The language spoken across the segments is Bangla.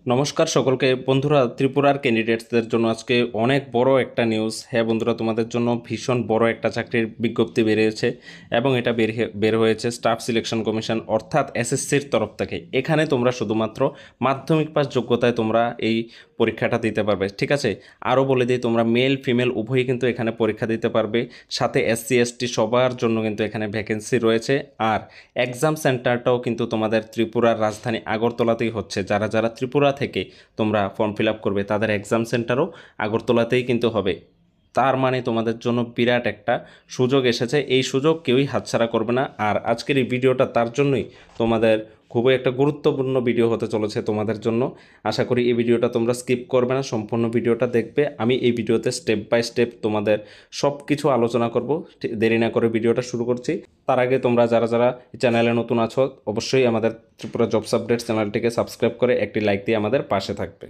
নমস্কার সকলকে বন্ধুরা, ত্রিপুরার ক্যান্ডিডেটসদের জন্য আজকে অনেক বড় একটা নিউজ। হ্যাঁ বন্ধুরা, তোমাদের জন্য ভীষণ বড় একটা চাকরির বিজ্ঞপ্তি বেরিয়েছে এবং এটা বের হয়েছে স্টাফ সিলেকশন কমিশন অর্থাৎ এসএসসির তরফ থেকে। এখানে তোমরা শুধুমাত্র মাধ্যমিক পাস যোগ্যতায় তোমরা এই পরীক্ষাটা দিতে পারবে। ঠিক আছে, আরও বলে দিই, তোমরা মেল ফিমেল উভয়ই কিন্তু এখানে পরীক্ষা দিতে পারবে। সাথে এসসি এসটি সবার জন্য কিন্তু এখানে ভ্যাকেন্সি রয়েছে। আর এক্সাম সেন্টারটাও কিন্তু তোমাদের ত্রিপুরার রাজধানী আগরতলাতেই হচ্ছে। যারা যারা ত্রিপুরা থেকে তোমরা ফর্ম ফিল আপ করবে তাদের এক্সাম সেন্টারও আগরতলাতেই কিন্তু হবে। তার মানে তোমাদের জন্য বিরাট একটা সুযোগ এসেছে, এই সুযোগ কেউই হাতছাড়া করবে না। আর আজকের এই ভিডিওটা তার জন্যই তোমাদের খুবই একটা গুরুত্বপূর্ণ ভিডিও হতে চলেছে তোমাদের জন্য। আশা করি এই ভিডিওটা তোমরা স্কিপ করবে না, সম্পূর্ণ ভিডিওটা দেখবে। আমি এই ভিডিওতে স্টেপ বাই স্টেপ তোমাদের সব কিছু আলোচনা করব। দেরি না করে ভিডিওটা শুরু করছি। তার আগে তোমরা যারা যারা চ্যানেলে নতুন আছো অবশ্যই আমাদের ত্রিপুরা জবস আপডেট চ্যানেলটিকে সাবস্ক্রাইব করে একটি লাইক দিয়ে আমাদের পাশে থাকবে।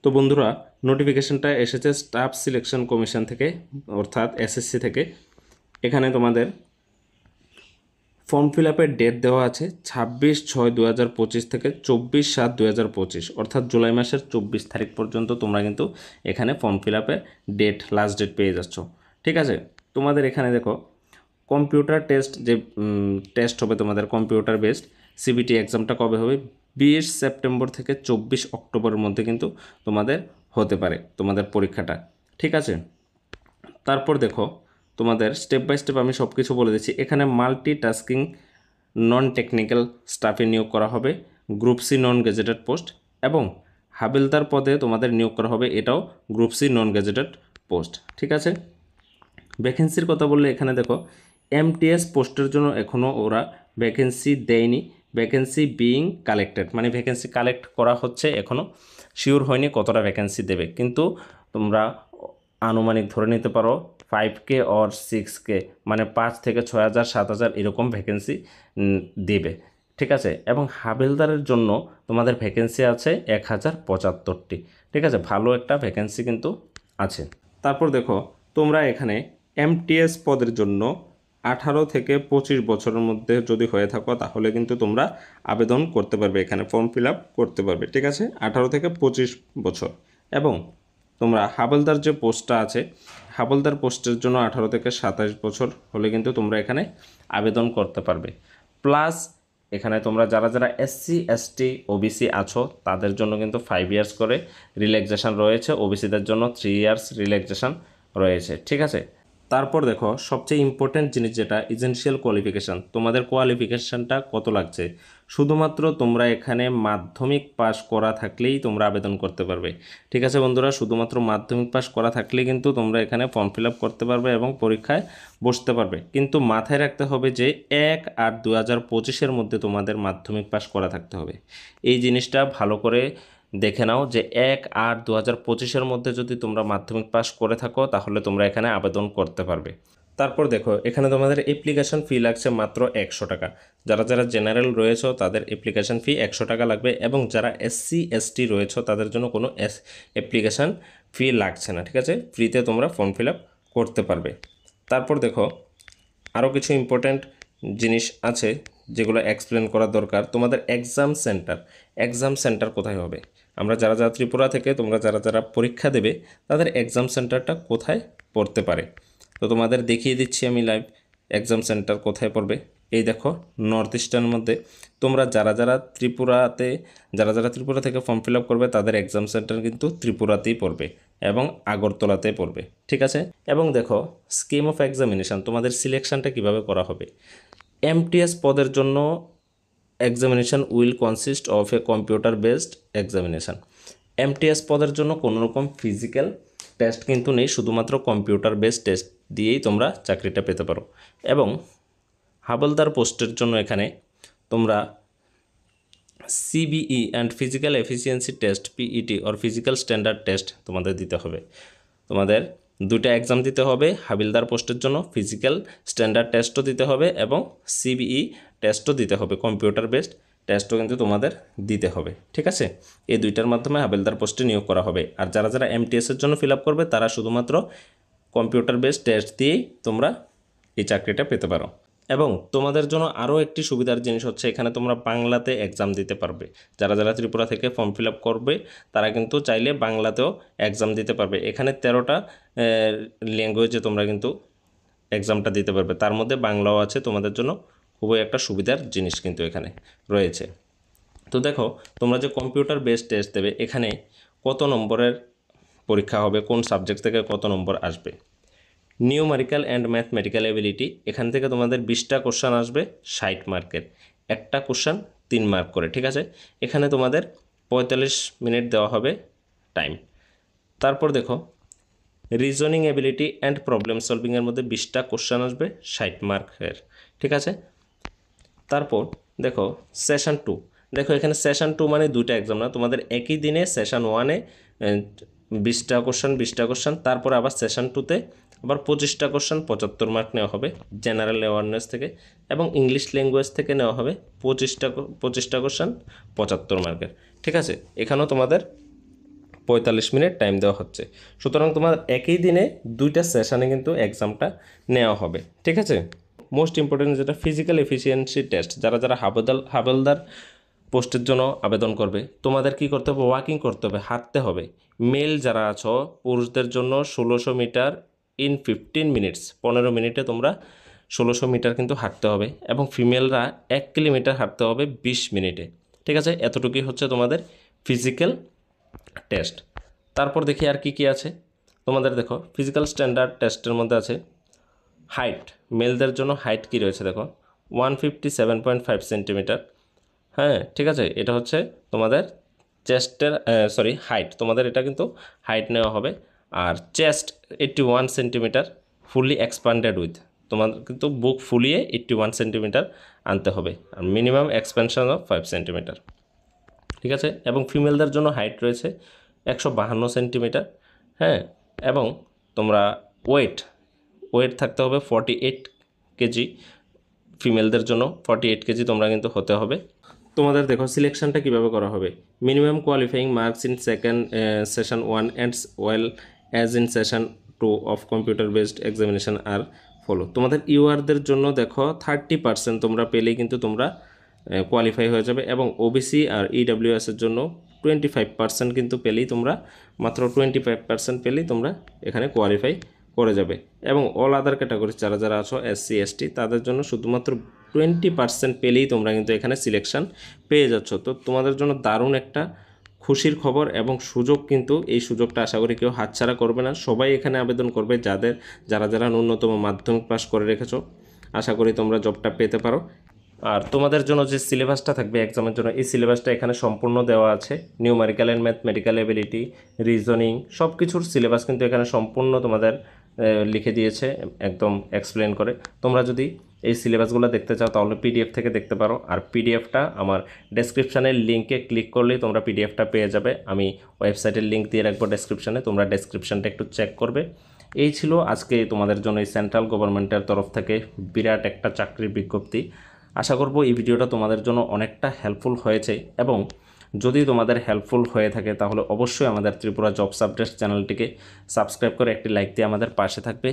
তো বন্ধুরা, নোটিফিকেশনটা এসেছে স্টাফ সিলেকশন কমিশন থেকে অর্থাৎ এসএসসি থেকে। এখানে তোমাদের ফর্ম ফিল আপের ডেট দেওয়া আছে 26/6/2025 থেকে 24/7/2025, অর্থাৎ জুলাই মাসের 24 তারিখ পর্যন্ত তোমরা কিন্তু এখানে ফর্ম ফিল আপের ডেট লাস্ট ডেট পেয়ে যাচ্ছ। ঠিক আছে, তোমাদের এখানে দেখো কম্পিউটার টেস্ট যে টেস্ট হবে তোমাদের কম্পিউটার বেসড সিবিটি এক্সামটা কবে হবে? 20 সেপ্টেম্বর থেকে 24 অক্টোবরের মধ্যে কিন্তু তোমাদের হতে পারে তোমাদের পরীক্ষাটা। ঠিক আছে, তারপর দেখো তোমাদের স্টেপ বাই স্টেপ আমি সব কিছু বলে দিচ্ছি। এখানে মাল্টিটাস্কিং নন টেকনিক্যাল স্টাফে নিয়োগ করা হবে, group C non gazetted post, এবং হাবিলদার পদে তোমাদের নিয়োগ করা হবে, এটাও group C non gazetted post. ঠিক আছে, ভ্যাকেন্সির কথা বললে এখানে দেখো এমটিএস পোস্টের জন্য এখনও ওরা ভ্যাকেন্সি দেয়নি। ভ্যাকেন্সি বিইং কালেক্টেড, মানে ভ্যাকেন্সি কালেক্ট করা হচ্ছে, এখনও শিওর হয়নি কতটা ভ্যাকেন্সি দেবে, কিন্তু তোমরা আনুমানিক ধরে নিতে পারো 5K অর 6K, মানে 5 থেকে 6,000 7,000 এরকম ভ্যাকেন্সি দেবে। ঠিক আছে, এবং হাবিলদারের জন্য তোমাদের ভ্যাকেন্সি আছে 1,075টি। ঠিক আছে, ভালো একটা ভ্যাকেন্সি কিন্তু আছে। তারপর দেখো তোমরা এখানে এমটিএস পদের জন্য 18 থেকে 25 বছরের মধ্যে যদি হয়ে থাকো তাহলে কিন্তু তোমরা আবেদন করতে পারবে, এখানে ফর্ম ফিল আপ করতে পারবে। ঠিক আছে, 18 থেকে 25 বছর। এবং তোমরা হাবলদার যে পোস্টটা আছে, হাবলদার পোস্টের জন্য 18 থেকে 27 বছর হলে কিন্তু তোমরা এখানে আবেদন করতে পারবে। প্লাস এখানে তোমরা যারা যারা এসসি এসটি ওবিসি আছো তাদের জন্য কিন্তু 5 ইয়ার্স করে রিল্যাক্সেশন রয়েছে, ওবিসিদের জন্য 3 ইয়ার্স রিল্যাক্সেশন রয়েছে। ঠিক আছে, তারপর দেখো সবচেয়ে ইম্পর্ট্যান্ট জিনিস যেটা এসেনশিয়াল কোয়ালিফিকেশান, তোমাদের কোয়ালিফিকেশানটা কত লাগছে? শুধুমাত্র তোমরা এখানে মাধ্যমিক পাস করা থাকলেই তোমরা আবেদন করতে পারবে। ঠিক আছে বন্ধুরা, শুধুমাত্র মাধ্যমিক পাস করা থাকলেই কিন্তু তোমরা এখানে ফর্ম ফিল আপ করতে পারবে এবং পরীক্ষায় বসতে পারবে। কিন্তু মাথায় রাখতে হবে যে 1/8/2025 মধ্যে তোমাদের মাধ্যমিক পাস করা থাকতে হবে। এই জিনিসটা ভালো করে দেখে নাও যে 1/8/2025 মধ্যে যদি তোমরা মাধ্যমিক পাস করে থাকো তাহলে তোমরা এখানে আবেদন করতে পারবে। তারপর দেখো এখানে তোমাদের অ্যাপ্লিকেশন ফি লাগছে মাত্র 100 টাকা। যারা যারা জেনারেল রয়েছে তাদের অ্যাপ্লিকেশন ফি 100 টাকা লাগবে, এবং যারা এসসি এসটি রয়েছে তাদের জন্য কোনো অ্যাপ্লিকেশান ফি লাগছে না। ঠিক আছে, ফ্রিতে তোমরা ফর্ম ফিল আপ করতে পারবে। তারপর দেখো আরও কিছু ইম্পর্ট্যান্ট জিনিস আছে যেগুলো এক্সপ্লেন করা দরকার। তোমাদের এক্সাম সেন্টার কোথায় হবে? আমরা যারা যারা ত্রিপুরা থেকে তোমরা যারা যারা পরীক্ষা দেবে তাদের এক্সাম সেন্টারটা কোথায় পড়তে পারে, তো তোমাদের দেখিয়ে দিচ্ছি আমি লাইভ এক্সাম সেন্টার কোথায় পড়বে। এই দেখো নর্থ ইস্টার্নের মধ্যে তোমরা যারা যারা ত্রিপুরা থেকে ফর্ম ফিল আপ করবে তাদের এক্সাম সেন্টার কিন্তু ত্রিপুরাতেই পড়বে এবং আগরতলাতে পড়বে। ঠিক আছে, এবং দেখো স্কিম অফ এক্সামিনেশান, তোমাদের সিলেকশনটা কিভাবে করা হবে। এমটিএস পদের জন্য examination will consist of a computer based examination. MTS পদের জন্য কোনো রকম ফিজিক্যাল টেস্ট কিন্তু নেই, শুধুমাত্র কম্পিউটার বেসড টেস্ট দিয়েই তোমরা চাকরিটা পেতে পারো। এবং হাবলদার পোস্টের জন্য এখানে তোমরা CBE and physical efficiency test PET or physical standard test তোমাদের দিতে হবে। তোমাদের দুটো এক্সাম দিতে হবে, হাবিলদার পোস্টের জন্য ফিজিক্যাল স্ট্যান্ডার্ড টেস্টও দিতে হবে এবং সিবিই টেস্টও দিতে হবে, কম্পিউটার বেসড টেস্টও কিন্তু তোমাদের দিতে হবে। ঠিক আছে, এই দুইটার মাধ্যমে হাবিলদার পোস্টে নিয়োগ করা হবে। আর যারা যারা এমটিএসের জন্য ফিল আপ করবে তারা শুধুমাত্র কম্পিউটার বেসড টেস্ট দিয়েই তোমরা এই চাকরিটা পেতে পারো। এবং তোমাদের জন্য আরও একটি সুবিধার জিনিস হচ্ছে এখানে তোমরা বাংলাতে এক্সাম দিতে পারবে। যারা যারা ত্রিপুরা থেকে ফর্ম ফিল আপ করবে তারা কিন্তু চাইলে বাংলাতেও এক্সাম দিতে পারবে। এখানে 13টা ল্যাঙ্গুয়েজে তোমরা কিন্তু এক্সামটা দিতে পারবে, তার মধ্যে বাংলাও আছে। তোমাদের জন্য খুবই একটা সুবিধার জিনিস কিন্তু এখানে রয়েছে। তো দেখো, তোমরা যে কম্পিউটার বেসড টেস্ট দেবে, এখানে কত নম্বরের পরীক্ষা হবে, কোন সাবজেক্ট থেকে কত নম্বর আসবে। নিউমারিক্যাল অ্যান্ড ম্যাথমেটিক্যাল এবিলিটি, এখান থেকে তোমাদের 20টা কোশ্চান আসবে 60 মার্কের, একটা কোশ্চান 3 মার্ক করে, ঠিক আছে। এখানে তোমাদের 45 মিনিট দেওয়া হবে টাইম। তারপর দেখো, রিজনিং এবিলিটি অ্যান্ড প্রবলেম সলভিংয়ের মধ্যে 20টা কোশ্চান আসবে 60 মার্কের, ঠিক আছে। তারপর দেখো সেশন 2, দেখো এখানে সেশন 2 মানে দুইটা এক্সাম না, তোমাদের একই দিনে সেশন 1-এ 20টা কোশ্চান, তারপর আবার সেশন 2-তে আবার 25টা কোশ্চান 75 মার্ক নেওয়া হবে জেনারেল অ্যাওয়ারনেস থেকে, এবং ইংলিশ ল্যাঙ্গুয়েজ থেকে নেওয়া হবে 25টা কোশ্চান 75 মার্কের, ঠিক আছে। এখানেও তোমাদের 45 মিনিট টাইম দেওয়া হচ্ছে। সুতরাং তোমার একই দিনে দুইটা সেশনে কিন্তু এক্সামটা নেওয়া হবে, ঠিক আছে। মোস্ট ইম্পর্টেন্ট যেটা ফিজিক্যাল এফিসিয়েন্সি টেস্ট, যারা যারা হাবেলদার পোস্টের জন্য আবেদন করবে, তোমাদের কি করতে হবে, ওয়াকিং করতে হবে, হাঁটতে হবে। মেল যারা আছো, পুরুষদের জন্য 1600 মিটার ইন 15 মিনিটস, 15 মিনিটে তোমরা 1600 মিটার কিন্তু হাঁটতে হবে, এবং ফিমেলরা 1 কিলোমিটার হাঁটতে হবে 20 মিনিটে, ঠিক আছে। এতটুকুই হচ্ছে তোমাদের ফিজিক্যাল টেস্ট। তারপর দেখি আর কি কি আছে তোমাদের। দেখো ফিজিক্যাল স্ট্যান্ডার্ড টেস্টের মধ্যে আছে হাইট, মেলদের জন্য হাইট কি রয়েছে দেখো 157.5 সেন্টিমিটার, হ্যাঁ, ঠিক আছে। এটা হচ্ছে তোমাদের চেস্টের হাইট, তোমাদের এটা কিন্তু হাইট নেওয়া হবে। আর chest 81 centimetre fully expanded with, তোমাদের কিন্তু বুক ফুলিয়ে 81 সেন্টিমিটার আনতে হবে, আর মিনিমাম এক্সপেনশন অফ 5 সেন্টিমিটার, ঠিক আছে। এবং ফিমেলদের জন্য হাইট রয়েছে 152 সেন্টিমিটার, হ্যাঁ। এবং তোমরা ওয়েট থাকতে হবে 48 কেজি, ফিমেলদের জন্য 48 কেজি তোমরা কিন্তু হতে হবে। তোমাদের দেখো সিলেকশনটা কীভাবে করা হবে। Minimum qualifying marks in session 1 and well as in session 2 of computer based examination আর ফলো। তোমাদের ইউআরদের জন্য দেখো 30% তোমরা পেলেই কিন্তু তোমরা কোয়ালিফাই হয়ে যাবে, এবং ওবিসি আর ইডাব্লিউএসের জন্য 25% কিন্তু পেলেই তোমরা, মাত্র 25% পেলেই তোমরা এখানে কোয়ালিফাই করে যাবে। এবং অল আদার ক্যাটাগরি যারা যারা আছো এসসি এসটি, তাদের জন্য শুধুমাত্র 20% পেলেই তোমরা কিন্তু এখানে সিলেকশন পেয়ে যাচ্ছ। তো তোমাদের জন্য দারুণ একটা খুশির খবর এবং সুযোগ, কিন্তু এই সুযোগটা আশা করি কেউ হাতছাড়া করবে না, সবাই এখানে আবেদন করবে। যারা যারা ন্যূনতম মাধ্যমিক পাস করে রেখেছো, আশা করি তোমরা জবটা পেতে পারো। আর তোমাদের জন্য যে সিলেবাসটা থাকবে এক্সামের জন্য, এই সিলেবাসটা এখানে সম্পূর্ণ দেওয়া আছে। Numerical and mathematical ability, reasoning, সব কিছুর সিলেবাস কিন্তু এখানে সম্পূর্ণ তোমাদের লিখে দিয়েছে, একদম এক্সপ্লেন করে। তোমরা যদি এই সিলেবাসগুলো দেখতে চাও তাহলে পিডিএফ থেকে দেখতে পারো, আর পিডিএফটা আমার ডেসক্রিপশানের লিঙ্কে ক্লিক করলেই তোমরা পিডিএফটা পেয়ে যাবে। আমি ওয়েবসাইটের লিঙ্ক দিয়ে রাখবো ডেসক্রিপশানে, তোমরা ডেসক্রিপশানটা একটু চেক করবে। এই ছিল আজকে তোমাদের জন্য এই সেন্ট্রাল গভর্নমেন্টের তরফ থেকে বিরাট একটা চাকরির বিজ্ঞপ্তি। আশা করব এই ভিডিওটা তোমাদের জন্য অনেকটা হেল্পফুল হয়েছে, এবং যদি তোমাদের হেল্পফুল হয়ে থাকে তাহলে অবশ্যই আমাদের ত্রিপুরা জবস আপডেটস চ্যানেলটিকে সাবস্ক্রাইব করে একটি লাইক দিয়ে আমাদের পাশে থাকবে।